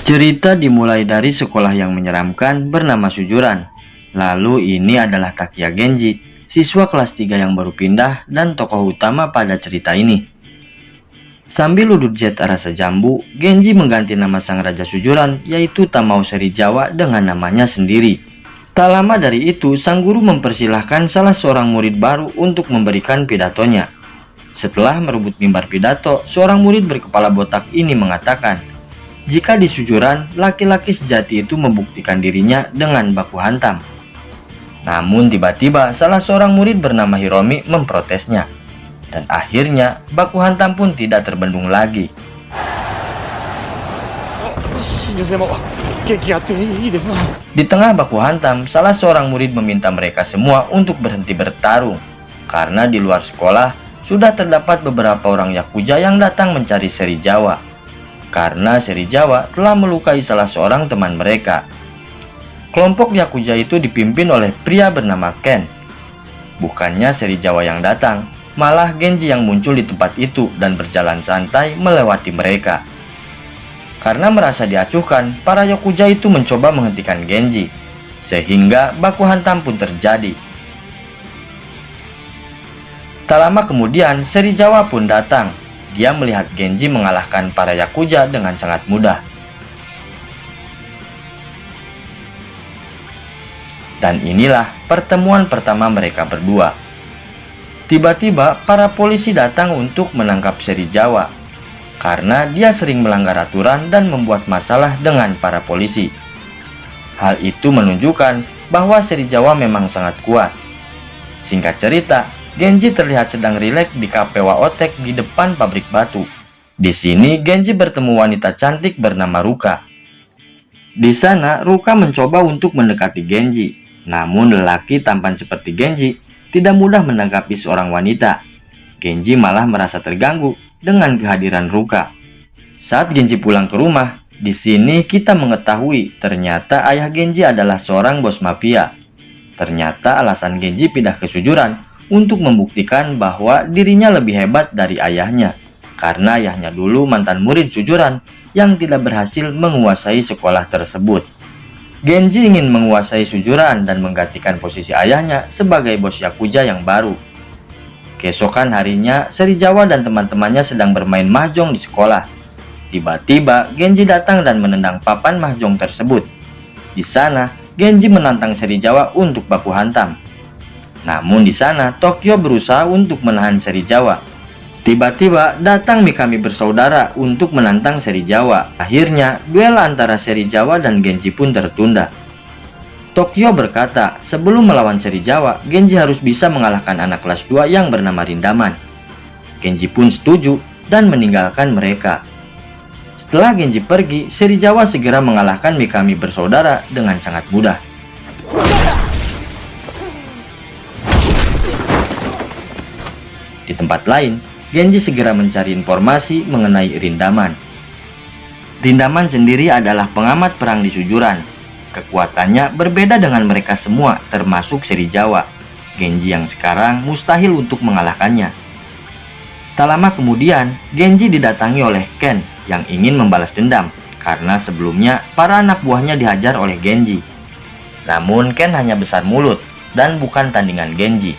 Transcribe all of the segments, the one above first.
Cerita dimulai dari sekolah yang menyeramkan bernama Sujuran. Lalu ini adalah Takia Genji, siswa kelas 3 yang baru pindah dan tokoh utama pada cerita ini. Sambil ludut jet rasa jambu, Genji mengganti nama sang raja Sujuran yaitu Tamao Serizawa dengan namanya sendiri. Tak lama dari itu, sang guru mempersilahkan salah seorang murid baru untuk memberikan pidatonya. Setelah merebut mimbar pidato, seorang murid berkepala botak ini mengatakan, jika di Sujuran, laki-laki sejati itu membuktikan dirinya dengan baku hantam. Namun tiba-tiba salah seorang murid bernama Hiromi memprotesnya. Dan akhirnya baku hantam pun tidak terbendung lagi. Di tengah baku hantam, salah seorang murid meminta mereka semua untuk berhenti bertarung. Karena di luar sekolah, sudah terdapat beberapa orang Yakuza yang datang mencari Serizawa. Karena Serizawa telah melukai salah seorang teman mereka. Kelompok Yakuza itu dipimpin oleh pria bernama Ken. Bukannya Serizawa yang datang, malah Genji yang muncul di tempat itu dan berjalan santai melewati mereka. Karena merasa diacuhkan, para Yakuza itu mencoba menghentikan Genji, sehingga baku hantam pun terjadi. Tak lama kemudian, Serizawa pun datang. Dia melihat Genji mengalahkan para Yakuza dengan sangat mudah. Dan inilah pertemuan pertama mereka berdua. Tiba-tiba para polisi datang untuk menangkap Serizawa karena dia sering melanggar aturan dan membuat masalah dengan para polisi. Hal itu menunjukkan bahwa Serizawa memang sangat kuat. Singkat cerita, Genji terlihat sedang rileks di kafe Waotek di depan pabrik batu. Di sini Genji bertemu wanita cantik bernama Ruka. Di sana Ruka mencoba untuk mendekati Genji. Namun lelaki tampan seperti Genji tidak mudah menanggapi seorang wanita. Genji malah merasa terganggu dengan kehadiran Ruka. Saat Genji pulang ke rumah, di sini kita mengetahui ternyata ayah Genji adalah seorang bos mafia. Ternyata alasan Genji pindah ke Sujuran untuk membuktikan bahwa dirinya lebih hebat dari ayahnya, karena ayahnya dulu mantan murid Sujuran yang tidak berhasil menguasai sekolah tersebut. Genji ingin menguasai Sujuran dan menggantikan posisi ayahnya sebagai bos Yakuza yang baru. Keesokan harinya, Serizawa dan teman-temannya sedang bermain mahjong di sekolah. Tiba-tiba Genji datang dan menendang papan mahjong tersebut. Di sana, Genji menantang Serizawa untuk baku hantam. Namun di sana, Tokyo berusaha untuk menahan Serizawa. Tiba-tiba datang Mikami bersaudara untuk menantang Serizawa. Akhirnya, duel antara Serizawa dan Genji pun tertunda. Tokyo berkata, sebelum melawan Serizawa, Genji harus bisa mengalahkan anak kelas 2 yang bernama Rindaman. Genji pun setuju dan meninggalkan mereka. Setelah Genji pergi, Serizawa segera mengalahkan Mikami bersaudara dengan sangat mudah. Di tempat lain, Genji segera mencari informasi mengenai Rindaman. Rindaman sendiri adalah pengamat perang di Sujuran. Kekuatannya berbeda dengan mereka semua, termasuk Serizawa. Genji yang sekarang mustahil untuk mengalahkannya. Tak lama kemudian, Genji didatangi oleh Ken yang ingin membalas dendam, karena sebelumnya para anak buahnya dihajar oleh Genji. Namun Ken hanya besar mulut dan bukan tandingan Genji.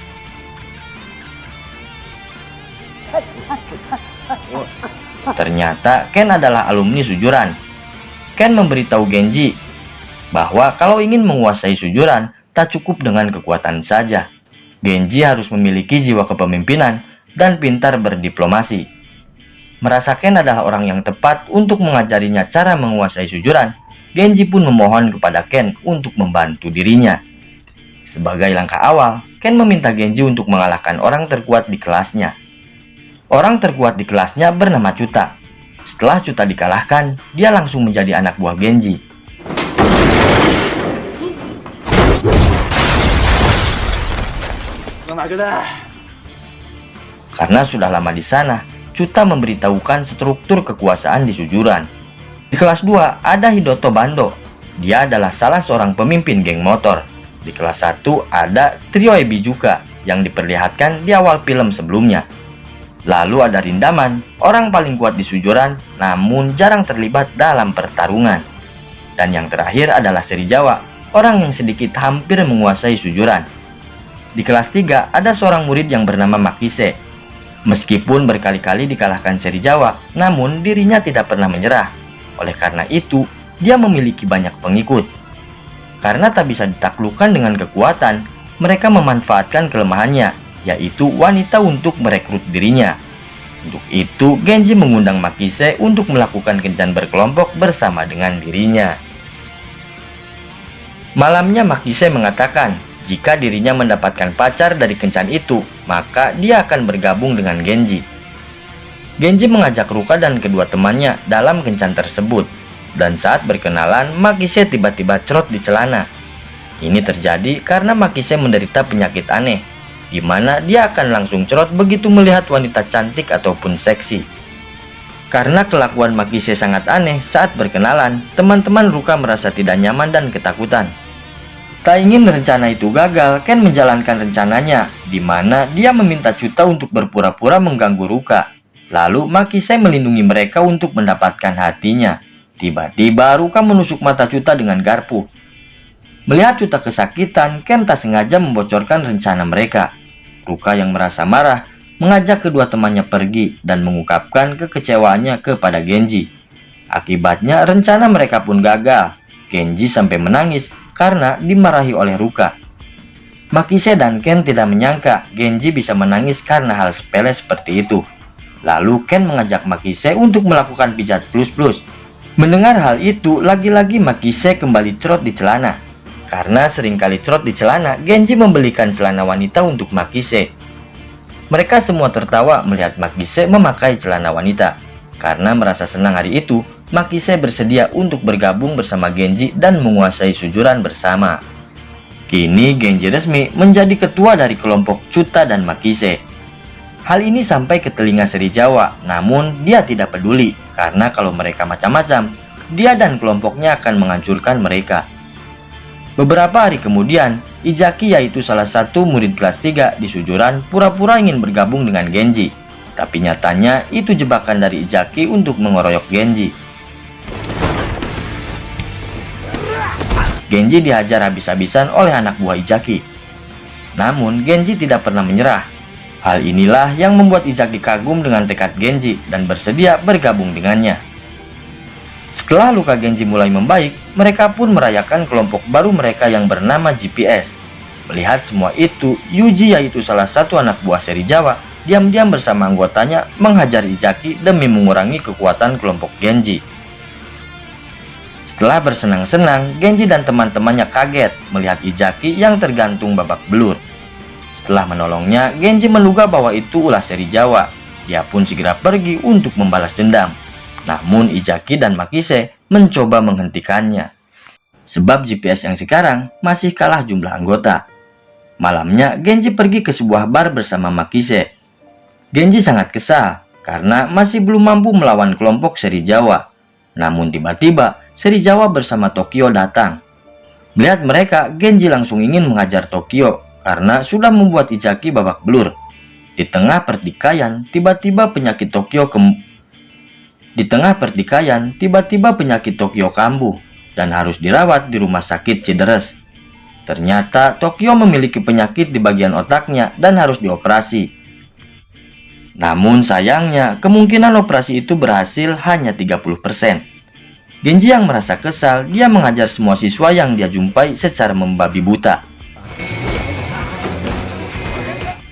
Ternyata Ken adalah alumni Sujuran. Ken memberitahu Genji bahwa kalau ingin menguasai Sujuran, tak cukup dengan kekuatan saja. Genji harus memiliki jiwa kepemimpinan dan pintar berdiplomasi. Merasa Ken adalah orang yang tepat untuk mengajarinya cara menguasai Sujuran, Genji pun memohon kepada Ken untuk membantu dirinya. Sebagai langkah awal, Ken meminta Genji untuk mengalahkan orang terkuat di kelasnya. Orang terkuat di kelasnya bernama Cuta. Setelah Cuta dikalahkan, dia langsung menjadi anak buah Genji. Karena sudah lama di sana, Cuta memberitahukan struktur kekuasaan di Sujuran. Di kelas 2 ada Hidoto Bando. Dia adalah salah seorang pemimpin geng motor. Di kelas 1 ada trio Ebijuka yang diperlihatkan di awal film sebelumnya. Lalu ada Rindaman, orang paling kuat di Sujuran, namun jarang terlibat dalam pertarungan. Dan yang terakhir adalah Serizawa, orang yang sedikit hampir menguasai sujuran. Di kelas 3 ada seorang murid yang bernama Makise. Meskipun berkali-kali dikalahkan Serizawa, namun dirinya tidak pernah menyerah. Oleh karena itu, dia memiliki banyak pengikut. Karena tak bisa ditaklukkan dengan kekuatan, mereka memanfaatkan kelemahannya, yaitu wanita untuk merekrut dirinya. Untuk itu, Genji mengundang Makise untuk melakukan kencan berkelompok bersama dengan dirinya. Malamnya Makise mengatakan, jika dirinya mendapatkan pacar dari kencan itu, maka dia akan bergabung dengan Genji. Genji mengajak Ruka dan kedua temannya dalam kencan tersebut. Dan saat berkenalan, Makise tiba-tiba cerot di celana. Ini terjadi karena Makise menderita penyakit aneh, di mana dia akan langsung cerot begitu melihat wanita cantik ataupun seksi. Karena kelakuan Makise sangat aneh saat berkenalan, teman-teman Ruka merasa tidak nyaman dan ketakutan. Tak ingin rencana itu gagal, Ken menjalankan rencananya, di mana dia meminta Chuta untuk berpura-pura mengganggu Ruka. Lalu Makise melindungi mereka untuk mendapatkan hatinya. Tiba-tiba Ruka menusuk mata Chuta dengan garpu. Melihat Chuta kesakitan, Ken tak sengaja membocorkan rencana mereka. Ruka yang merasa marah, mengajak kedua temannya pergi dan mengungkapkan kekecewaannya kepada Genji. Akibatnya rencana mereka pun gagal. Genji sampai menangis karena dimarahi oleh Ruka. Makise dan Ken tidak menyangka Genji bisa menangis karena hal sepele seperti itu. Lalu Ken mengajak Makise untuk melakukan pijat plus-plus. Mendengar hal itu, lagi-lagi Makise kembali cerot di celana. Karena seringkali cerot di celana, Genji membelikan celana wanita untuk Makise. Mereka semua tertawa melihat Makise memakai celana wanita. Karena merasa senang hari itu, Makise bersedia untuk bergabung bersama Genji dan menguasai sujuran bersama. Kini Genji resmi menjadi ketua dari kelompok Chuta dan Makise. Hal ini sampai ke telinga Serizawa, namun dia tidak peduli karena kalau mereka macam-macam, dia dan kelompoknya akan menghancurkan mereka. Beberapa hari kemudian, Izaki yaitu salah satu murid kelas 3 di sujuran pura-pura ingin bergabung dengan Genji. Tapi nyatanya itu jebakan dari Izaki untuk mengeroyok Genji. Genji dihajar habis-habisan oleh anak buah Izaki. Namun Genji tidak pernah menyerah. Hal inilah yang membuat Izaki kagum dengan tekad Genji dan bersedia bergabung dengannya. Setelah luka Genji mulai membaik, mereka pun merayakan kelompok baru mereka yang bernama GPS. Melihat semua itu, Yuji yaitu salah satu anak buah Serizawa diam-diam bersama anggotanya menghajar Izaki demi mengurangi kekuatan kelompok Genji. Setelah bersenang-senang, Genji dan teman-temannya kaget melihat Izaki yang tergantung babak belur. Setelah menolongnya, Genji menduga bahwa itu ulah Serizawa. Dia pun segera pergi untuk membalas dendam. Namun Izaki dan Makise mencoba menghentikannya. Sebab GPS yang sekarang masih kalah jumlah anggota. Malamnya, Genji pergi ke sebuah bar bersama Makise. Genji sangat kesal karena masih belum mampu melawan kelompok Serizawa. Namun tiba-tiba Serizawa bersama Tokyo datang. Melihat mereka, Genji langsung ingin menghajar Tokyo karena sudah membuat Izaki babak belur. Di tengah pertikaian, tiba-tiba penyakit Tokyo kambuh dan harus dirawat di rumah sakit Cideres. Ternyata Tokyo memiliki penyakit di bagian otaknya dan harus dioperasi. Namun sayangnya, kemungkinan operasi itu berhasil hanya 30%. Genji yang merasa kesal, dia menghajar semua siswa yang dia jumpai secara membabi buta.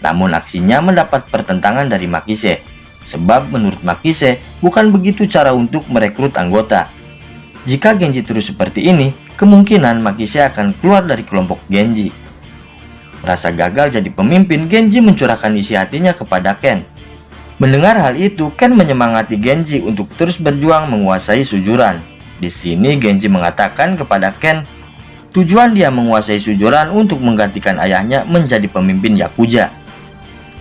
Namun aksinya mendapat pertentangan dari Makise. Sebab menurut Makise, bukan begitu cara untuk merekrut anggota. Jika Genji terus seperti ini, kemungkinan Makise akan keluar dari kelompok Genji. Merasa gagal jadi pemimpin, Genji mencurahkan isi hatinya kepada Ken. Mendengar hal itu, Ken menyemangati Genji untuk terus berjuang menguasai sujuran. Di sini Genji mengatakan kepada Ken, tujuan dia menguasai sujuran untuk menggantikan ayahnya menjadi pemimpin Yakuza.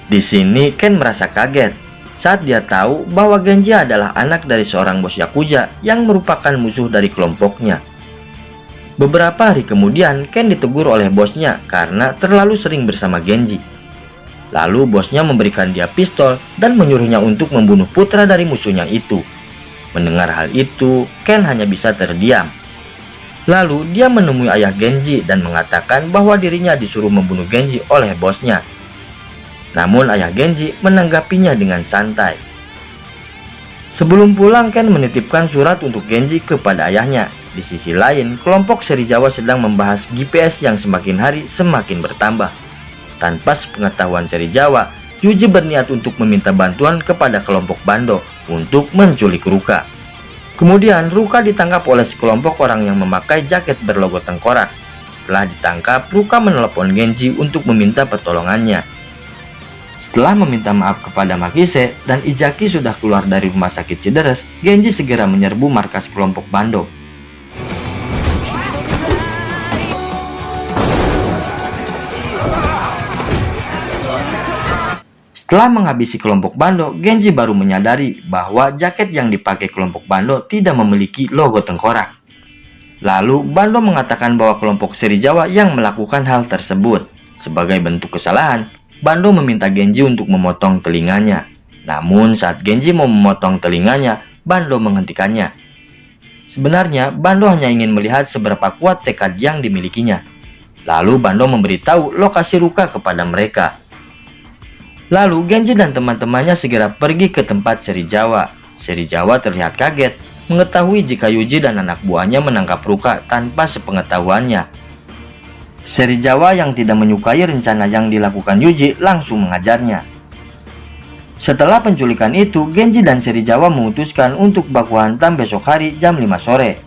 Di sini Ken merasa kaget saat dia tahu bahwa Genji adalah anak dari seorang bos Yakuza yang merupakan musuh dari kelompoknya. Beberapa hari kemudian, Ken ditegur oleh bosnya karena terlalu sering bersama Genji. Lalu bosnya memberikan dia pistol dan menyuruhnya untuk membunuh putra dari musuhnya itu. Mendengar hal itu, Ken hanya bisa terdiam. Lalu dia menemui ayah Genji dan mengatakan bahwa dirinya disuruh membunuh Genji oleh bosnya. Namun ayah Genji menanggapinya dengan santai. Sebelum pulang, Ken menitipkan surat untuk Genji kepada ayahnya. Di sisi lain, kelompok Serizawa sedang membahas GPS yang semakin hari semakin bertambah. Tanpa sepengetahuan Serizawa, Yuji berniat untuk meminta bantuan kepada kelompok Bando untuk menculik Ruka. Kemudian Ruka ditangkap oleh sekelompok orang yang memakai jaket berlogo tengkorak. Setelah ditangkap, Ruka menelepon Genji untuk meminta pertolongannya. Setelah meminta maaf kepada Makise dan Izaki sudah keluar dari rumah sakit Cideres, Genji segera menyerbu markas kelompok Bando. Setelah menghabisi kelompok Bando, Genji baru menyadari bahwa jaket yang dipakai kelompok Bando tidak memiliki logo tengkorak. Lalu Bando mengatakan bahwa kelompok Serizawa yang melakukan hal tersebut. Sebagai bentuk kesalahan, Bando meminta Genji untuk memotong telinganya. Namun saat Genji mau memotong telinganya, Bando menghentikannya. Sebenarnya Bando hanya ingin melihat seberapa kuat tekad yang dimilikinya. Lalu Bando memberitahu lokasi Ruka kepada mereka. Lalu Genji dan teman-temannya segera pergi ke tempat Serizawa. Serizawa terlihat kaget mengetahui jika Yuji dan anak buahnya menangkap Ruka tanpa sepengetahuannya. Serizawa yang tidak menyukai rencana yang dilakukan Yuji langsung mengajarnya. Setelah penculikan itu, Genji dan Serizawa memutuskan untuk baku hantam besok hari jam 5 sore.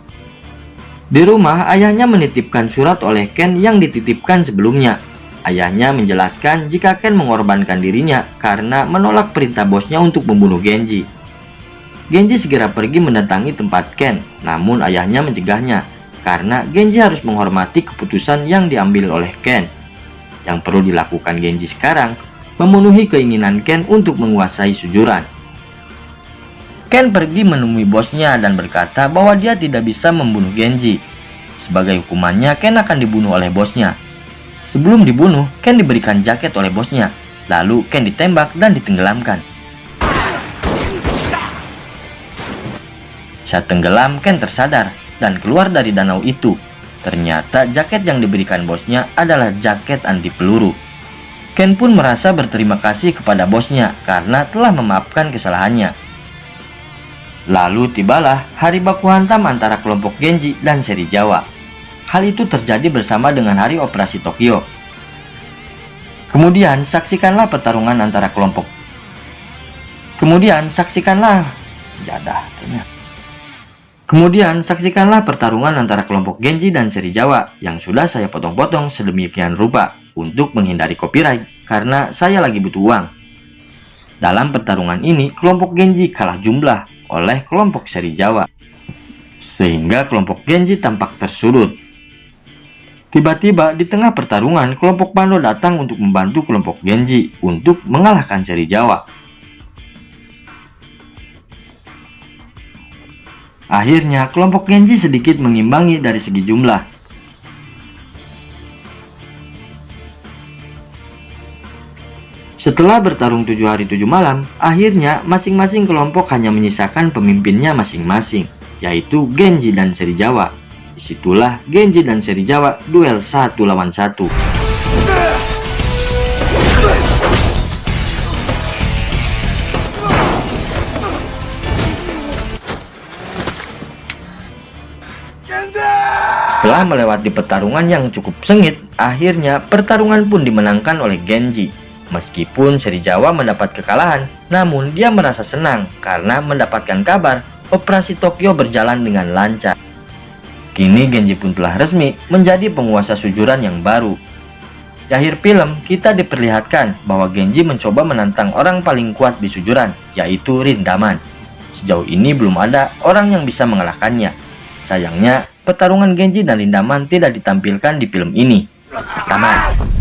Di rumah, ayahnya menitipkan surat oleh Ken yang dititipkan sebelumnya. Ayahnya menjelaskan jika Ken mengorbankan dirinya karena menolak perintah bosnya untuk membunuh Genji. Genji segera pergi mendatangi tempat Ken, namun ayahnya mencegahnya karena Genji harus menghormati keputusan yang diambil oleh Ken. Yang perlu dilakukan Genji sekarang, memenuhi keinginan Ken untuk menguasai sujuran. Ken pergi menemui bosnya dan berkata bahwa dia tidak bisa membunuh Genji. Sebagai hukumannya, Ken akan dibunuh oleh bosnya. Sebelum dibunuh, Ken diberikan jaket oleh bosnya. Lalu Ken ditembak dan ditenggelamkan. Saat tenggelam, Ken tersadar dan keluar dari danau itu. Ternyata jaket yang diberikan bosnya adalah jaket anti peluru. Ken pun merasa berterima kasih kepada bosnya karena telah memaafkan kesalahannya. Lalu tibalah hari baku hantam antara kelompok Genji dan Serizawa. Hal itu terjadi bersama dengan hari operasi Tokyo. Kemudian saksikanlah pertarungan antara kelompok. Kemudian saksikanlah pertarungan antara kelompok Genji dan Serizawa yang sudah saya potong-potong sedemikian rupa untuk menghindari copyright karena saya lagi butuh uang. Dalam pertarungan ini, kelompok Genji kalah jumlah oleh kelompok Serizawa, sehingga kelompok Genji tampak tersudut. Tiba-tiba di tengah pertarungan, kelompok Bando datang untuk membantu kelompok Genji untuk mengalahkan Serizawa. Akhirnya kelompok Genji sedikit mengimbangi dari segi jumlah. Setelah bertarung 7 hari 7 malam, akhirnya masing-masing kelompok hanya menyisakan pemimpinnya masing-masing, yaitu Genji dan Serizawa. Disitulah Genji dan Serizawa duel 1 lawan 1. Setelah melewati pertarungan yang cukup sengit, akhirnya pertarungan pun dimenangkan oleh Genji. Meskipun Serizawa mendapat kekalahan, namun dia merasa senang karena mendapatkan kabar operasi Tokyo berjalan dengan lancar. Kini Genji pun telah resmi menjadi penguasa sujuran yang baru. Di akhir film, kita diperlihatkan bahwa Genji mencoba menantang orang paling kuat di sujuran, yaitu Rindaman. Sejauh ini belum ada orang yang bisa mengalahkannya. Sayangnya, pertarungan Genji dan Rindaman tidak ditampilkan di film ini. Tamat.